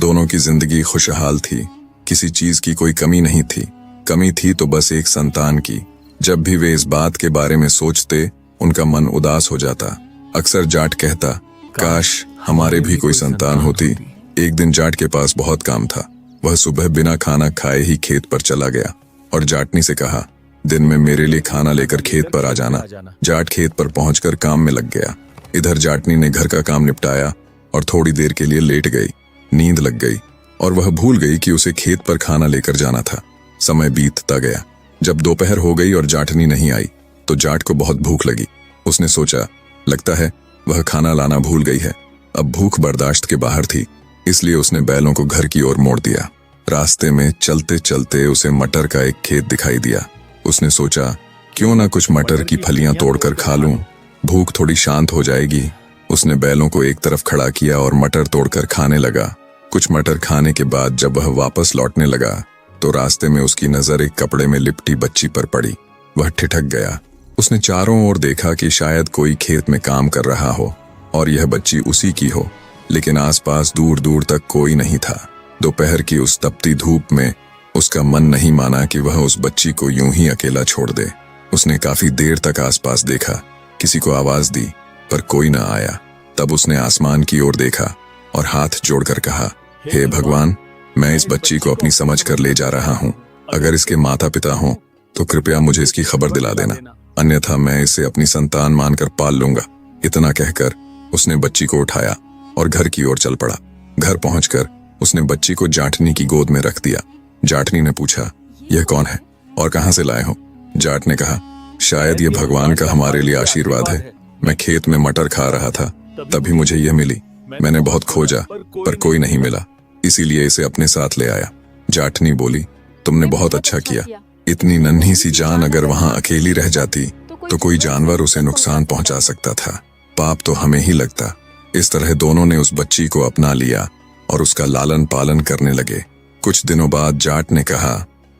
दोनों की जिंदगी खुशहाल थी, किसी चीज की कोई कमी नहीं थी। कमी थी तो बस एक संतान की। जब भी वे इस बात के बारे में सोचते, उनका मन उदास हो जाता। अक्सर जाट कहता, काश हमारे भी कोई संतान होती। एक दिन जाट के पास बहुत काम था। वह सुबह बिना खाना खाए ही खेत पर चला गया और जाटनी से कहा, दिन में मेरे लिए खाना लेकर खेत पर आ जाना। जाट खेत पर पहुंचकर काम में लग गया। इधर जाटनी ने घर का काम निपटाया और थोड़ी देर के लिए लेट गई। नींद लग गई और वह भूल गई कि उसे खेत पर खाना लेकर जाना था। समय बीतता गया। जब दोपहर हो गई और जाटनी नहीं आई तो जाट को बहुत भूख लगी। उसने सोचा, लगता है वह खाना लाना भूल गई है। अब भूख बर्दाश्त के बाहर थी, इसलिए उसने बैलों को घर की ओर मोड़ दिया। रास्ते में चलते चलते उसे मटर का एक खेत दिखाई दिया। उसने सोचा, क्यों ना कुछ मटर की फलियां तोड़कर खा लूं, भूख थोड़ी शांत हो जाएगी। उसने बैलों को एक तरफ खड़ा किया और मटर तोड़कर खाने लगा। कुछ मटर खाने के बाद जब वह वापस लौटने लगा तो रास्ते में उसकी नजर एक कपड़े में लिपटी बच्ची पर पड़ी। वह ठिठक गया। उसने चारों ओर देखा कि शायद कोई खेत में काम कर रहा हो और यह बच्ची उसी की हो, लेकिन आसपास दूर दूर तक कोई नहीं था। दोपहर की उस तपती धूप में उसका मन नहीं माना कि वह उस बच्ची को यूं ही अकेला छोड़ दे। उसने काफी देर तक आसपास देखा, किसी को आवाज दी, पर कोई न आया। तब उसने आसमान की ओर देखा और हाथ जोड़कर कहा, हे भगवान, मैं इस बच्ची को अपनी समझ कर ले जा रहा हूँ। अगर इसके माता पिता हों तो कृपया मुझे इसकी खबर दिला देना, अन्यथा मैं इसे अपनी संतान मानकर पाल लूंगा। इतना कहकर उसने बच्ची को उठाया और घर की ओर चल पड़ा। घर पहुंचकर उसने बच्ची को जाटनी की गोद में रख दिया। जाटनी ने पूछा, यह कौन है और कहां से लाए हो? जाट ने कहा, शायद यह भगवान का हमारे लिए आशीर्वाद है। मैं खेत में मटर खा रहा था, तभी मुझे यह मिली। मैंने बहुत खोजा पर कोई नहीं मिला, इसीलिए इसे अपने साथ ले आया। जाटनी बोली, तुमने बहुत अच्छा किया। इतनी नन्ही सी जान अगर वहां अकेली रह जाती तो कोई जानवर उसे नुकसान पहुंचा सकता था। पाप तो हमें ही लगता। इस तरह दोनों ने उस बच्ची को अपना लिया और उसका लालन पालन करने लगे। कुछ दिनों बाद जाट ने कहा,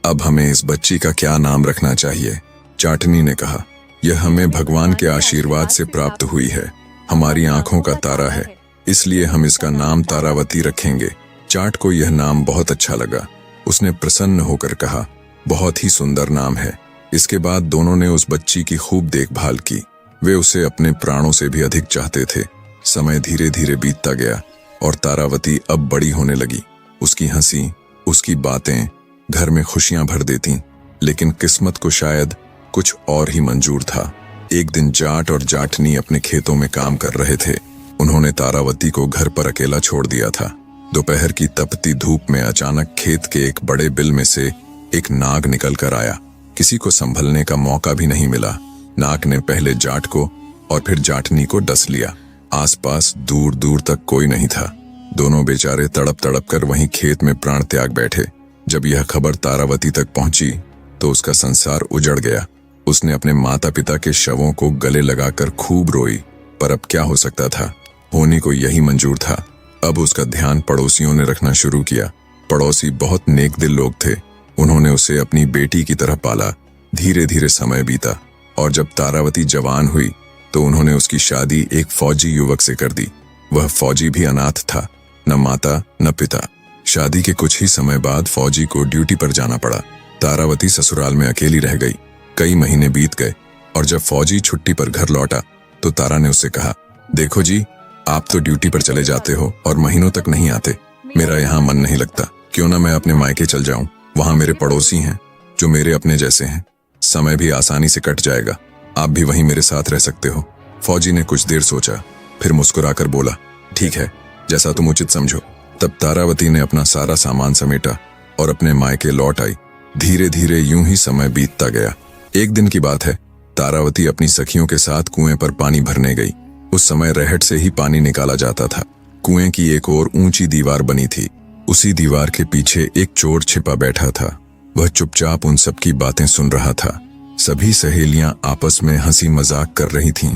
अब हमें इस बच्ची का क्या नाम रखना चाहिए? जाटनी ने कहा, यह हमें भगवान के आशीर्वाद से प्राप्त हुई है, हमारी आंखों का तारा है, इसलिए हम इसका नाम तारावती रखेंगे। जाट को यह नाम बहुत अच्छा लगा। उसने प्रसन्न होकर कहा, बहुत ही सुंदर नाम है। इसके बाद दोनों ने उस बच्ची की खूब देखभाल की। वे उसे अपने प्राणों से भी अधिक चाहते थे। समय धीरे धीरे बीतता गया और तारावती अब बड़ी होने लगी। उसकी हंसी, उसकी बातें घर में खुशियां भर देती, लेकिन किस्मत को शायद कुछ और ही मंजूर था। एक दिन जाट और जाटनी अपने खेतों में काम कर रहे थे। उन्होंने तारावती को घर पर अकेला छोड़ दिया था। दोपहर की तपती धूप में अचानक खेत के एक बड़े बिल में से एक नाग निकल कर आया। किसी को संभलने का मौका भी नहीं मिला। नाग ने पहले जाट को और फिर जाटनी को डस लिया। आसपास दूर दूर तक कोई नहीं था। दोनों बेचारे तड़प तड़प कर वहीं खेत में प्राण त्याग बैठे। जब यह खबर तारावती तक पहुंची तो उसका संसार उजड़ गया। उसने अपने माता पिता के शवों को गले लगाकर खूब रोई, पर अब क्या हो सकता था? होने को यही मंजूर था। अब उसका ध्यान पड़ोसियों ने रखना शुरू किया। पड़ोसी बहुत नेक दिल लोग थे। उन्होंने उसे अपनी बेटी की तरह पाला। धीरे धीरे समय बीता और जब तारावती जवान हुई तो उन्होंने उसकी शादी एक फौजी युवक से कर दी। वह फौजी भी अनाथ था, न माता न पिता। शादी के कुछ ही समय बाद फौजी को ड्यूटी पर जाना पड़ा। तारावती ससुराल में अकेली रह गई। कई महीने बीत गए और जब फौजी छुट्टी पर घर लौटा तो तारा ने उससे कहा, देखो जी, आप तो ड्यूटी पर चले जाते हो और महीनों तक नहीं आते। मेरा यहाँ मन नहीं लगता। क्यों ना मैं अपने मायके चल जाऊं? वहां मेरे पड़ोसी हैं जो मेरे अपने जैसे हैं। समय भी आसानी से कट जाएगा। आप भी वहीं मेरे साथ रह सकते हो। फौजी ने कुछ देर सोचा, फिर मुस्कुराकर बोला, ठीक है, जैसा तुम उचित समझो। तब तारावती ने अपना सारा सामान समेटा और अपने मायके लौट आई। धीरे धीरे यूं ही समय बीतता गया। एक दिन की बात है, तारावती अपनी सखियों के साथ कुएं पर पानी भरने गई। उस समय रहट से ही पानी निकाला जाता था। कुएं की एक ओर ऊंची दीवार बनी थी। उसी दीवार के पीछे एक चोर छिपा बैठा था। वह चुपचाप उन सब की बातें सुन रहा था। सभी सहेलियां आपस में हंसी मजाक कर रही थीं,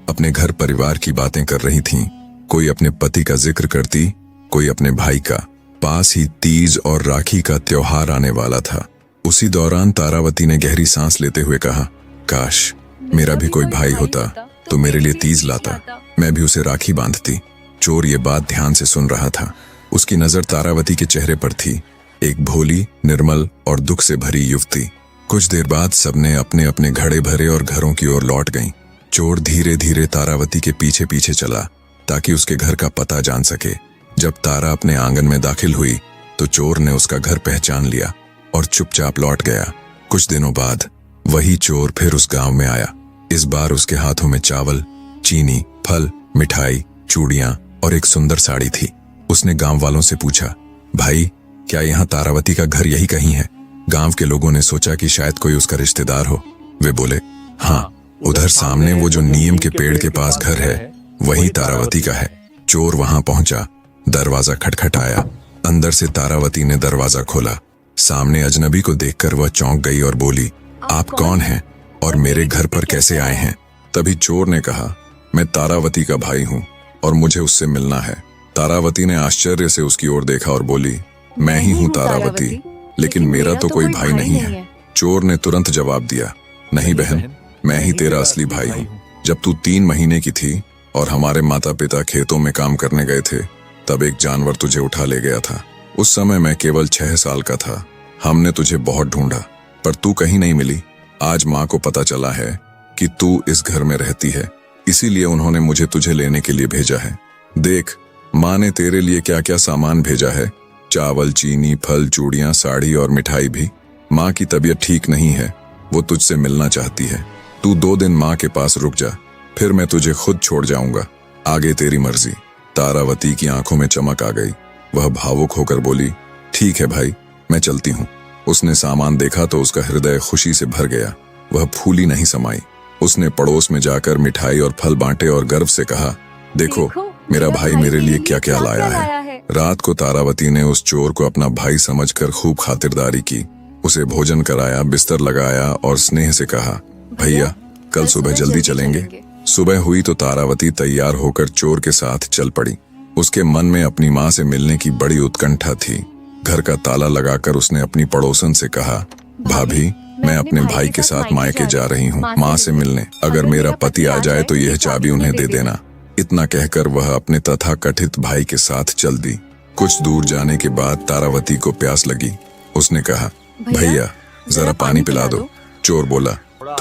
अपने घर परिवार की बातें कर रही थीं। कोई अपने पति का जिक्र करती, कोई अपने भाई का। पास ही तीज और राखी का त्योहार आने वाला था। उसी दौरान तारावती ने गहरी सांस लेते हुए कहा, काश मेरा भी कोई भाई होता तो मेरे लिए तीज लाता, मैं भी उसे राखी बांधती। चोर ये बात ध्यान से सुन रहा था। उसकी नजर तारावती के चेहरे पर थी, एक भोली, निर्मल और दुख से भरी युवती। कुछ देर बाद सबने अपने अपने घड़े भरे और घरों की ओर लौट गईं। चोर धीरे धीरे तारावती के पीछे पीछे चला ताकि उसके घर का पता जान सके। जब तारा अपने आंगन में दाखिल हुई तो चोर ने उसका घर पहचान लिया और चुपचाप लौट गया। कुछ दिनों बाद वही चोर फिर उस गांव में आया। इस बार उसके हाथों में चावल, चीनी, फल, मिठाई, चूड़ियां और एक सुंदर साड़ी थी। उसने गांव वालों से पूछा, भाई क्या यहाँ तारावती का घर यही कहीं है? गांव के लोगों ने सोचा कि शायद कोई उसका रिश्तेदार हो। वे बोले, हाँ, उधर सामने वो जो नीम के पेड़ के पास घर है वही तारावती का है। चोर वहां पहुंचा, दरवाजा खटखटाया। अंदर से तारावती ने दरवाजा खोला। सामने अजनबी को देखकर वह चौंक गई और बोली, आप कौन हैं और मेरे घर पर कैसे आए हैं? तभी चोर ने कहा, मैं तारावती का भाई हूँ और मुझे उससे मिलना है। तारावती ने आश्चर्य से उसकी ओर देखा और बोली, मैं ही हूँ तारावती, लेकिन मेरा तो कोई भाई नहीं है। चोर ने तुरंत जवाब दिया, नहीं बहन, मैं ही तेरा असली भाई हूँ। जब तू 3 महीने की थी और हमारे माता पिता खेतों में काम करने गए थे, तब एक जानवर तुझे उठा ले गया था। उस समय मैं केवल 6 साल का था। हमने तुझे बहुत ढूंढा पर तू कहीं नहीं मिली। आज माँ को पता चला है कि तू इस घर में रहती है, इसीलिए उन्होंने मुझे तुझे लेने के लिए भेजा है। देख, माँ ने तेरे लिए क्या क्या सामान भेजा है, चावल, चीनी, फल, चूड़ियां, साड़ी और मिठाई भी। माँ की तबीयत ठीक नहीं है, वो तुझसे मिलना चाहती है। तू 2 दिन माँ के पास रुक जा, फिर मैं तुझे खुद छोड़ जाऊंगा। आगे तेरी मर्जी। तारावती की आंखों में चमक आ गई। वह भावुक होकर बोली, ठीक है भाई, मैं चलती हूँ। उसने सामान देखा तो उसका हृदय खुशी से भर गया। वह फूली नहीं समाई। उसने पड़ोस में जाकर मिठाई और फल बांटे और गर्व से कहा, देखो मेरा भाई मेरे लिए क्या क्या लाया है। रात को तारावती ने उस चोर को अपना भाई समझकर खूब खातिरदारी की। उसे भोजन कराया, बिस्तर लगाया और स्नेह से कहा, भैया कल सुबह जल्दी चलेंगे। सुबह हुई तो तारावती तैयार होकर चोर के साथ चल पड़ी। उसके मन में अपनी माँ से मिलने की बड़ी उत्कंठा थी। घर का ताला लगाकर उसने अपनी पड़ोसन से कहा, भाभी मैं अपने भाई के साथ मायके जा रही हूँ माँ से मिलने। अगर मेरा पति आ जाए तो यह चाबी उन्हें दे देना। इतना कहकर वह अपने तथाकथित भाई के साथ चल दी। कुछ दूर जाने के बाद तारावती को प्यास लगी। उसने कहा, भैया जरा पानी पिला दो। चोर बोला,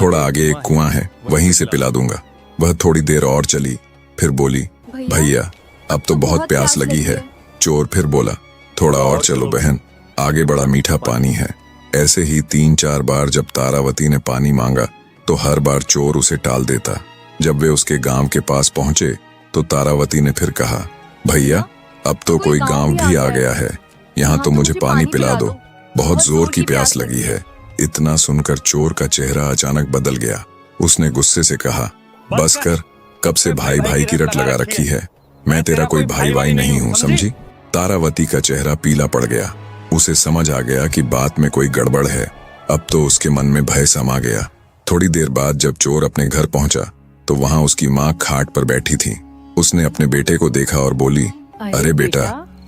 थोड़ा आगे एक कुआं है, वहीं से पिला दूंगा। वह थोड़ी देर और चली, फिर बोली, भैया अब तो बहुत प्यास लगी है। चोर फिर बोला, थोड़ा और चलो बहन, आगे बड़ा मीठा पानी है। ऐसे ही 3-4 बार जब तारावती ने पानी मांगा तो हर बार चोर उसे टाल देता। जब वे उसके गांव के पास पहुंचे तो तारावती ने फिर कहा, भैया अब तो कोई गांव भी आ गया है, यहाँ तो मुझे पानी पिला दो, बहुत जोर की प्यास लगी है। इतना सुनकर चोर का चेहरा अचानक बदल गया। उसने गुस्से से कहा, बस कर, कब से भाई भाई की रट लगा रखी है? मैं तेरा कोई भाई भाई नहीं हूँ, समझी? तारावती का चेहरा पीला पड़ गया। उसे समझ आ गया कि बात में कोई गड़बड़ है। अब तो उसके मन में भय समा गया। थोड़ी देर बाद जब चोर अपने घर पहुंचा तो वहां उसकी माँ खाट पर बैठी थी। उसने अपने बेटे को देखा और बोली, अरे बेटा,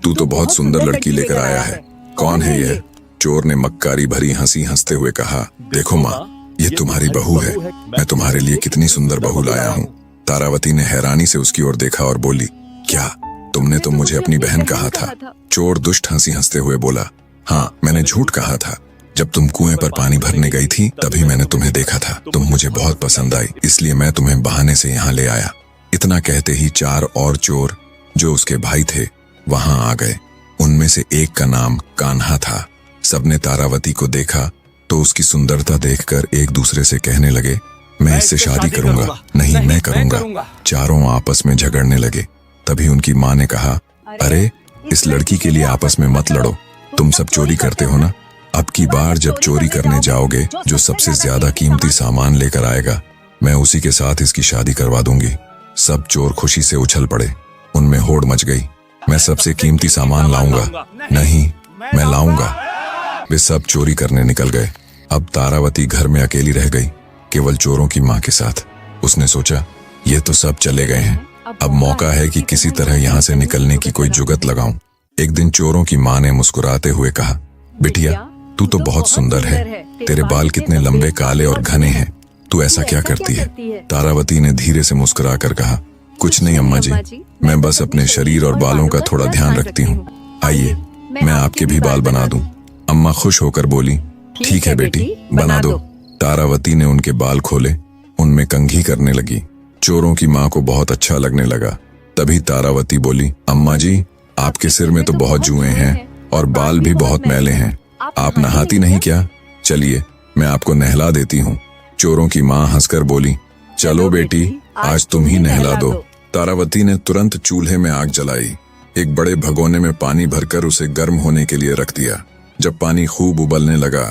तू तो बहुत सुंदर लड़की लेकर आया है, कौन है यह? चोर ने मक्कारी भरी हंसी हंसते हुए कहा, देखो माँ, ये तुम्हारी बहू है। मैं तुम्हारे लिए कितनी सुंदर बहू लाया हूँ। तारावती ने हैरानी से उसकी ओर देखा और बोली, क्या तुमने तो मुझे अपनी बहन कहा था? चोर दुष्ट हंसी हंसते हुए बोला, हाँ मैंने झूठ कहा था। जब तुम कुएं पर पानी भरने गई थी तभी मैंने तुम्हें देखा था। तुम मुझे बहुत पसंद आई, इसलिए मैं तुम्हें बहाने से यहाँ ले आया। इतना कहते ही 4 और चोर जो उसके भाई थे वहां आ गए। उनमें से एक का नाम कान्हा था। सबने तारावती को देखा तो उसकी सुंदरता देखकर एक दूसरे से कहने लगे, मैं इससे शादी करूंगा। नहीं, मैं करूंगा। चारों आपस में झगड़ने लगे। तभी उनकी माँ ने कहा, अरे इस लड़की के लिए आपस में मत लड़ो, तुम सब चोरी करते हो ना। अब की बार जब चोरी करने जाओगे, जो सबसे ज्यादा कीमती सामान लेकर आएगा, मैं उसी के साथ इसकी शादी करवा दूंगी। सब चोर खुशी से उछल पड़े। उनमें होड़ मच गई, मैं सबसे कीमती सामान लाऊंगा। नहीं, मैं लाऊंगा। वे सब चोरी करने निकल गए। अब तारावती घर में अकेली रह गई, केवल चोरों की माँ के साथ। उसने सोचा, ये तो सब चले गए हैं, अब मौका है कि किसी तरह यहाँ से निकलने की कोई जुगत लगाऊं। एक दिन चोरों की माँ ने मुस्कुराते हुए कहा, बिटिया तू तो बहुत सुंदर है, तेरे बाल कितने लंबे, काले और घने हैं, तू ऐसा क्या करती है? तारावती ने धीरे से मुस्कुराकर कहा, कुछ नहीं अम्मा जी, मैं बस अपने शरीर और बालों का थोड़ा ध्यान रखती हूँ। आइए मैं आपके भी बाल बना दूं। अम्मा खुश होकर बोली, ठीक है बेटी, बना दो। तारावती ने उनके बाल खोले, उनमें कंघी करने लगी। चोरों की माँ को बहुत अच्छा लगने लगा। तभी तारावती बोली, अम्मा जी, आपके सिर में तो बहुत जुएं हैं और बाल भी बहुत मैले हैं, आप नहाती नहीं क्या? चलिए मैं आपको नहला देती हूँ। चोरों की माँ हंसकर बोली, चलो बेटी, आज तुम ही नहला दो। तारावती ने तुरंत चूल्हे में आग जलाई। एक बड़े भगोने में पानी भरकर उसे गर्म होने के लिए रख दिया। जब पानी खूब उबलने लगा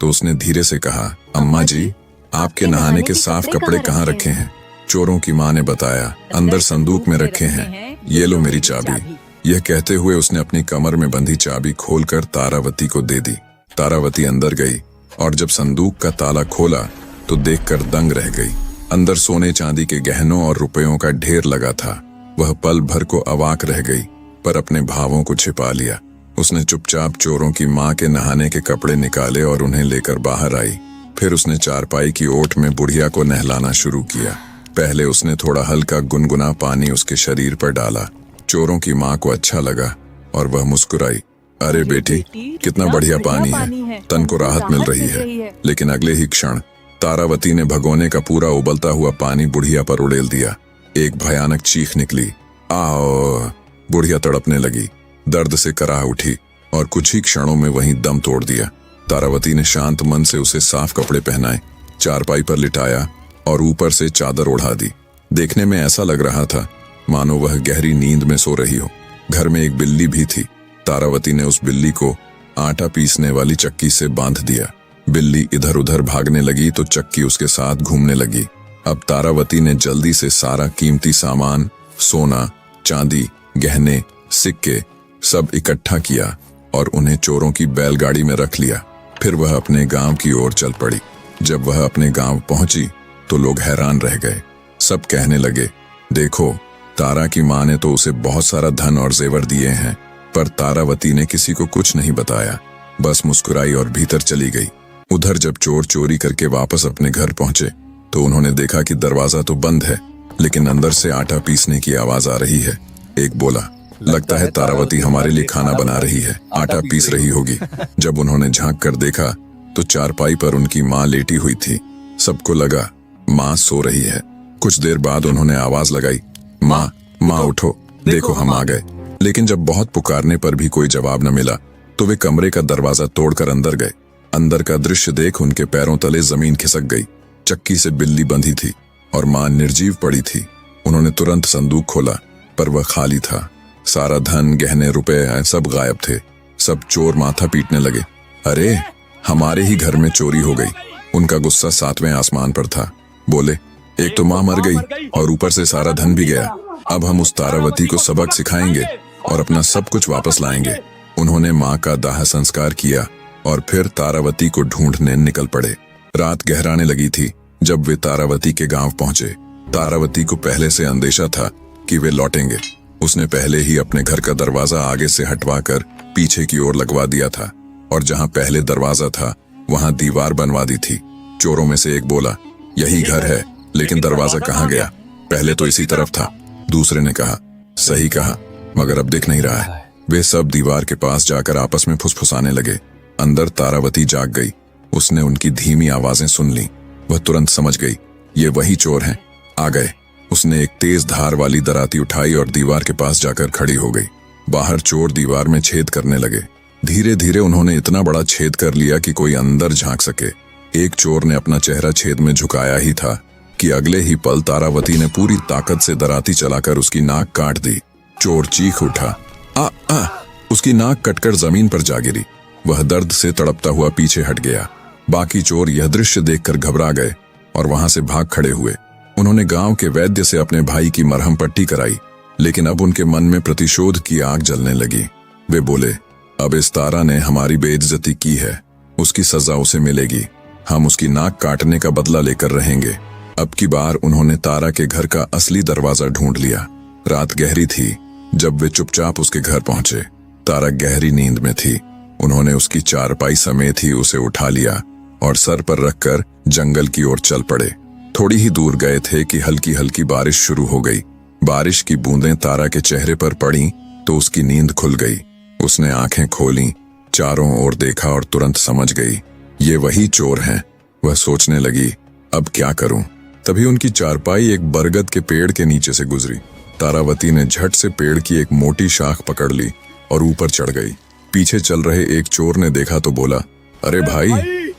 तो उसने धीरे से कहा, अम्मा जी, आपके नहाने के साफ कपड़े कहाँ रखे हैं? चोरों की माँ ने बताया, अंदर संदूक में रखे हैं, ये लो मेरी चाबी। यह कहते हुए उसने अपनी कमर में बंधी चाबी खोलकर तारावती को दे दी। तारावती अंदर गई और जब संदूक का ताला खोला तो देखकर दंग रह गई। अंदर सोने चांदी के गहनों और रुपयों का ढेर लगा था। वह पल भर को अवाक रह गई, पर अपने भावों को छिपा लिया। उसने चुपचाप चोरों की माँ के नहाने के कपड़े निकाले और उन्हें लेकर बाहर आई। फिर उसने चारपाई की ओट में बुढ़िया को नहलाना शुरू किया। पहले उसने थोड़ा हल्का गुनगुना पानी उसके शरीर पर डाला। चोरों की माँ को अच्छा लगा और वह मुस्कुराई, अरे बेटी, कितना बढ़िया पानी है, तन को राहत मिल रही है। लेकिन अगले ही क्षण तारावती ने भगोने का पूरा उबलता हुआ पानी बुढ़िया पर उड़ेल दिया। एक भयानक चीख निकली, आओ! बुढ़िया तड़पने लगी, दर्द से कराह उठी और कुछ ही क्षणों में वहीं दम तोड़ दिया। तारावती ने शांत मन से उसे साफ कपड़े पहनाए, चारपाई पर लिटाया और ऊपर से चादर ओढ़ा दी। देखने में ऐसा लग रहा था मानो वह गहरी नींद में सो रही हो। घर में एक बिल्ली भी थी। तारावती ने उस बिल्ली को आटा पीसने वाली चक्की से बांध दिया। बिल्ली इधर उधर भागने लगी तो चक्की उसके साथ घूमने लगी। अब तारावती ने जल्दी से सारा कीमती सामान, सोना, चांदी, गहने, सिक्के सब इकट्ठा किया और उन्हें चोरों की बैलगाड़ी में रख लिया। फिर वह अपने गांव की ओर चल पड़ी। जब वह अपने गांव पहुंची तो लोग हैरान रह गए। सब कहने लगे, देखो, तारा की माँ ने तो उसे बहुत सारा धन और जेवर दिए हैं, पर तारावती ने किसी को कुछ नहीं बताया, बस मुस्कुराई और भीतर चली गई। उधर जब चोर चोरी करके वापस अपने घर पहुंचे तो उन्होंने देखा कि दरवाजा तो बंद है, लेकिन अंदर से आटा पीसने की आवाज आ रही है। एक बोला, लगता है तारावती हमारे लिए खाना बना रही है, आटा पीस रही होगी। जब उन्होंने झांक कर देखा तो चारपाई पर उनकी माँ लेटी हुई थी। सबको लगा माँ सो रही है। कुछ देर बाद उन्होंने आवाज लगाई, माँ, माँ उठो, देखो हम आ गए। लेकिन जब बहुत पुकारने पर भी कोई जवाब न मिला तो वे कमरे का दरवाजा तोड़कर अंदर गए। अंदर का दृश्य देख उनके पैरों तले जमीन खिसक गई। चक्की से बिल्ली बंधी थी और माँ निर्जीव पड़ी थी। उन्होंने तुरंत संदूक खोला, पर वह खाली था। सारा धन, गहने, रुपए सब गायब थे। सब चोर माथा पीटने लगे, अरे हमारे ही घर में चोरी हो गई। उनका गुस्सा 7वें आसमान पर था। बोले, एक तो माँ मर गई और ऊपर से सारा धन भी गया। अब हम उस तारावती को सबक सिखाएंगे और अपना सब कुछ वापस लाएंगे। उन्होंने माँ का दाह संस्कार किया और फिर तारावती को ढूंढने निकल पड़े। रात गहराने लगी थी जब वे तारावती के गांव पहुंचे। तारावती को पहले से अंदेशा था कि वे लौटेंगे। उसने पहले ही अपने घर का दरवाजा आगे से हटवाकर पीछे की ओर लगवा दिया था और जहां पहले दरवाजा था वहां दीवार बनवा दी थी। चोरों में से एक बोला, यही घर है, लेकिन दरवाजा कहाँ गया? पहले तो इसी तरफ था। दूसरे ने कहा, सही कहा, मगर अब दिख नहीं रहा है। वे सब दीवार के पास जाकर आपस में फुसफुसाने लगे। अंदर तारावती जाग गई। उसने उनकी धीमी आवाजें सुन ली। वह तुरंत समझ गई, ये वही चोर हैं, आ गए। उसने एक तेज धार वाली दराती उठाई और दीवार के पास जाकर खड़ी हो गई। बाहर चोर दीवार में छेद करने लगे। धीरे धीरे उन्होंने इतना बड़ा छेद कर लिया कि कोई अंदर झांक सके। एक चोर ने अपना चेहरा छेद में झुकाया ही था कि अगले ही पल तारावती ने पूरी ताकत से दराती चलाकर उसकी नाक काट दी। चोर चीख उठा, आ आ! उसकी नाक कटकर जमीन पर जा गिरी। वह दर्द से तड़पता हुआ पीछे हट गया। बाकी चोर यह दृश्य देखकर घबरा गए और वहां से भाग खड़े हुए। उन्होंने गांव के वैद्य से अपने भाई की मरहम पट्टी कराई, लेकिन अब उनके मन में प्रतिशोध की आग जलने लगी। वे बोले, अब इस तारा ने हमारी बेइज्जती की है, उसकी सजा उसे मिलेगी। हम उसकी नाक काटने का बदला लेकर रहेंगे। अब की बार उन्होंने तारा के घर का असली दरवाजा ढूंढ लिया। रात गहरी थी जब वे चुपचाप उसके घर पहुंचे। तारा गहरी नींद में थी। उन्होंने उसकी चारपाई समेत ही उसे उठा लिया और सर पर रखकर जंगल की ओर चल पड़े। थोड़ी ही दूर गए थे कि हल्की हल्की बारिश शुरू हो गई। बारिश की बूंदें तारा के चेहरे पर पड़ी तो उसकी नींद खुल गई। उसने आंखें खोली, चारों ओर देखा और तुरंत समझ गई ये वही चोर हैं। वह सोचने लगी अब क्या करूं। तभी उनकी चारपाई एक बरगद के पेड़ के नीचे से गुजरी। तारावती ने झट से पेड़ की एक मोटी शाख पकड़ ली और ऊपर चढ़ गई। पीछे चल रहे एक चोर ने देखा तो बोला, अरे भाई,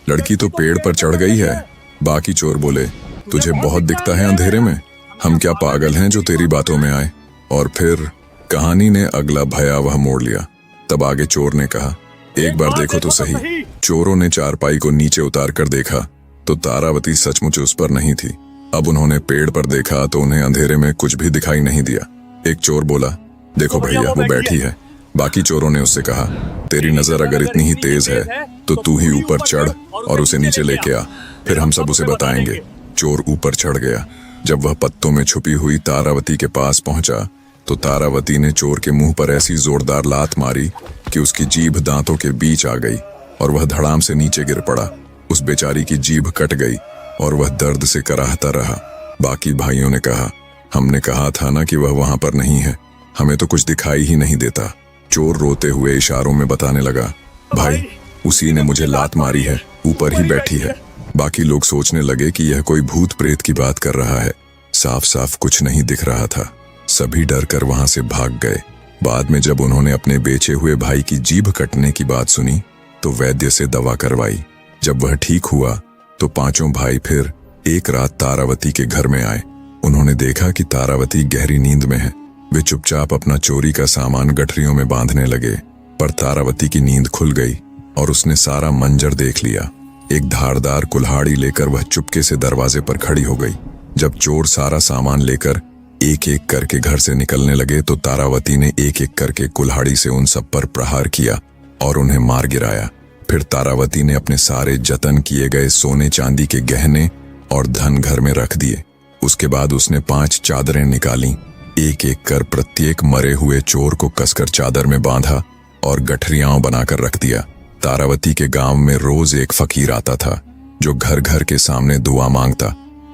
लड़की तो पेड़ पर चढ़ गई है। बाकी चोर बोले, तुझे बहुत दिखता है अंधेरे में, हम क्या पागल हैं जो तेरी बातों में आए। और फिर कहानी ने अगला भयावह मोड़ लिया। तब आगे चोर ने कहा, एक बार देखो तो सही। चोरों ने चारपाई को नीचे उतार कर देखा तो तारावती सचमुच उस पर नहीं थी। अब उन्होंने पेड़ पर देखा तो उन्हें अंधेरे में कुछ भी दिखाई नहीं दिया। एक चोर बोला, देखो भैया, वो बैठी है। बाकी चोरों ने उससे कहा, तेरी नजर अगर इतनी ही तेज है तो तू ही ऊपर चढ़ और उसे नीचे लेके आ, फिर हम सब उसे बताएंगे। चोर ऊपर चढ़ गया। जब वह पत्तों में छुपी हुई तारावती के पास पहुंचा तो तारावती ने चोर के मुंह पर ऐसी जोरदार लात मारी कि उसकी जीभ दांतों के बीच आ गई और वह धड़ाम से नीचे गिर पड़ा। उस बेचारी की जीभ कट गई और वह दर्द से कराहता रहा। बाकी भाइयों ने कहा, हमने कहा था ना कि वह वहां पर नहीं है, हमें तो कुछ दिखाई ही नहीं देता। चोर रोते हुए इशारों में बताने लगा, भाई, उसी ने मुझे लात मारी है, ऊपर ही बैठी है। बाकी लोग सोचने लगे कि यह कोई भूत प्रेत की बात कर रहा है। साफ साफ कुछ नहीं दिख रहा था। सभी डर कर वहां से भाग गए। बाद में जब उन्होंने अपने बेचे हुए भाई की जीभ कटने की बात सुनी तो वैद्य से दवा करवाई। जब वह ठीक हुआ तो पांचों भाई फिर एक रात तारावती के घर में आए। उन्होंने देखा कि तारावती गहरी नींद में है। वे चुपचाप अपना चोरी का सामान गठरियों में बांधने लगे, पर तारावती की नींद खुल गई और उसने सारा मंजर देख लिया। एक धारदार कुल्हाड़ी लेकर वह चुपके से दरवाजे पर खड़ी हो गई। जब चोर सारा सामान लेकर एक एक करके घर से निकलने लगे तो तारावती ने एक एक करके कुल्हाड़ी से उन सब पर प्रहार किया और उन्हें मार गिराया। फिर तारावती ने अपने सारे जतन किए गए सोने चांदी के गहने और धन घर में रख दिए। उसके बाद उसने 5 चादरें निकाली। एक एक कर प्रत्येक मरे हुए चोर को कसकर चादर में बांधा और गठरियां बनाकर रख दिया। तारावती के गांव में रोज एक फकीर आता था जो घर घर के सामने दुआ मांगता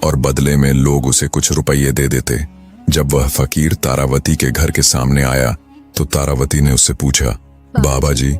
और बदले में लोग उसे कुछ रुपये दे देते। जब वह फकीर तारावती के घर के सामने आया तो तारावती ने उससे पूछा, बाबा जी,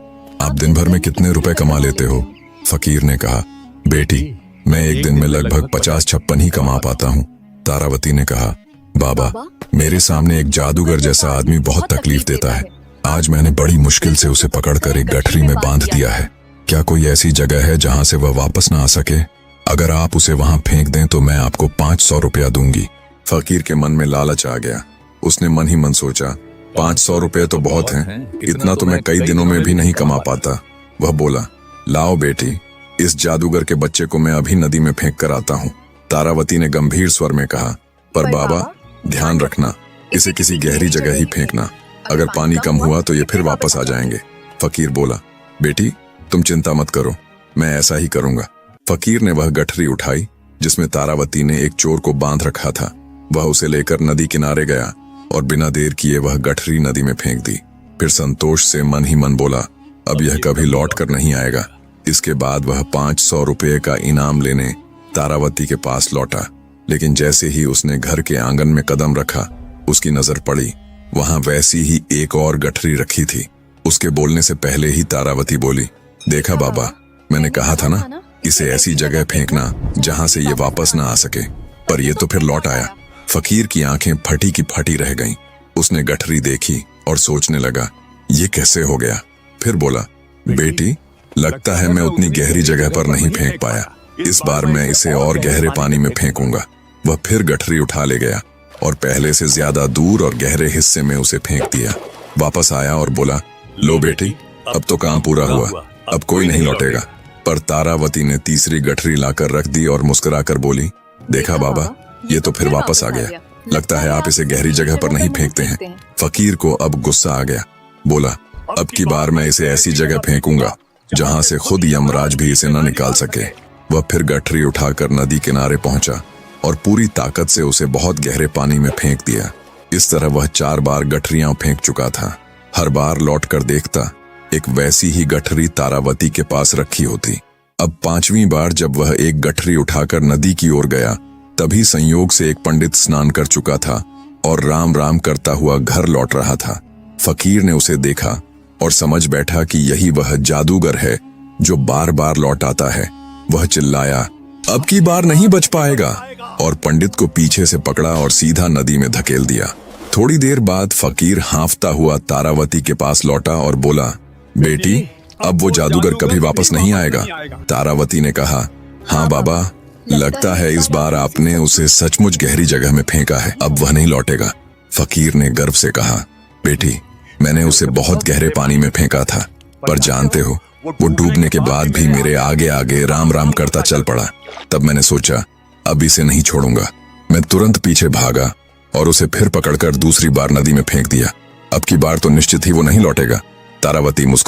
आप दिन भर में कितने रुपए कमा लेते हो? फकीर ने कहा, बेटी, मैं एक दिन में लगभग 50-56 ही कमा पाता हूँ। तारावती ने कहा, बाबा, मेरे सामने एक जादूगर जैसा आदमी बहुत तकलीफ देता है। आज मैंने बड़ी मुश्किल से उसे पकड़कर एक गठरी में बांध दिया है। क्या कोई ऐसी जगह है जहाँ से वह वापस ना आ सके? अगर आप उसे वहां फेंक दें तो मैं आपको 500 रुपया दूंगी। फकीर के मन में लालच आ गया। उसने मन ही मन सोचा, 500 रुपये तो बहुत हैं, इतना तो मैं कई दिनों में भी नहीं कमा पाता। वह बोला, लाओ बेटी, इस जादूगर के बच्चे को मैं अभी नदी में फेंक कर आता हूँ। तारावती ने गंभीर स्वर में कहा, पर बाबा, ध्यान रखना, इसे किसी गहरी जगह ही फेंकना। अगर पानी कम हुआ तो ये फिर वापस आ जाएंगे। फकीर बोला, बेटी, तुम चिंता मत करो, मैं ऐसा ही करूंगा। फकीर ने वह गठरी उठाई जिसमें तारावती ने एक चोर को बांध रखा था। वह उसे लेकर नदी किनारे गया और बिना देर किए वह गठरी नदी में फेंक दी। फिर संतोष से मन ही मन बोला, अब यह कभी लौट कर नहीं आएगा। इसके बाद वह 500 रुपये का इनाम लेने तारावती के पास लौटा। लेकिन जैसे ही उसने घर के आंगन में कदम रखा, उसकी नजर पड़ी, वहां वैसी ही एक और गठरी रखी थी। उसके बोलने से पहले ही तारावती बोली, देखा बाबा, मैंने कहा था ना, इसे ऐसी जगह फेंकना जहां से ये वापस ना आ सके। पर ये तो फिर लौट आया। फकीर की आंखें फटी की फटी रह गईं। उसने गठरी देखी और सोचने लगा, ये कैसे हो गया। फिर बोला, बेटी, लगता है मैं उतनी गहरी जगह पर नहीं फेंक पाया। इस बार मैं इसे और गहरे पानी में फेंकूंगा। वह फिर गठरी उठा ले गया और पहले से ज्यादा दूर और गहरे हिस्से में उसे फेंक दिया। वापस आया और बोला, लो बेटी, अब तो काम पूरा हुआ, अब कोई नहीं लौटेगा। पर तारावती ने तीसरी गठरी लाकर रख दी और मुस्कुराकर बोली, देखा बाबा, ये तो फिर वापस आ गया। लगता है आप इसे गहरी जगह पर नहीं फेंकते हैं। फकीर को अब गुस्सा आ गया। बोला, अब की बार मैं इसे ऐसी जगह फेंकूंगा जहां से खुद यमराज भी इसे न निकाल सके। वह फिर गठरी उठाकर नदी किनारे पहुंचा और पूरी ताकत से उसे बहुत गहरे पानी में फेंक दिया। इस तरह वह 4 बार गठरियां फेंक चुका था। हर बार लौटकर देखता, एक वैसी ही गठरी तारावती के पास रखी होती। अब 5वीं बार जब वह एक गठरी उठाकर नदी की ओर गया, तभी संयोग से एक पंडित स्नान कर चुका था और राम राम करता हुआ घर लौट रहा था। फकीर ने उसे देखा और समझ बैठा कि यही वह जादूगर है जो बार बार लौट आता है। वह चिल्लाया, अब की बार नहीं बच पाएगा, और पंडित को पीछे से पकड़ा और सीधा नदी में धकेल दिया। थोड़ी देर बाद फकीर हांफता हुआ तारावती के पास लौटा और बोला, बेटी, अब वो जादूगर कभी वापस नहीं आएगा। तारावती ने कहा, हाँ बाबा, लगता है इस बार आपने उसे सचमुच गहरी जगह में फेंका है, अब वह नहीं लौटेगा। फकीर ने गर्व से कहा, बेटी, मैंने उसे बहुत गहरे पानी में फेंका था, पर जानते हो, वो डूबने के बाद भी मेरे आगे आगे राम राम करता चल पड़ा। तब मैंने सोचा, अब इसे नहीं छोड़ूंगा। मैं तुरंत पीछे भागा और उसे फिर पकड़कर दूसरी बार नदी में फेंक दिया। अब की बार तो निश्चित ही वो नहीं लौटेगा। तारावती मुस्कुराई।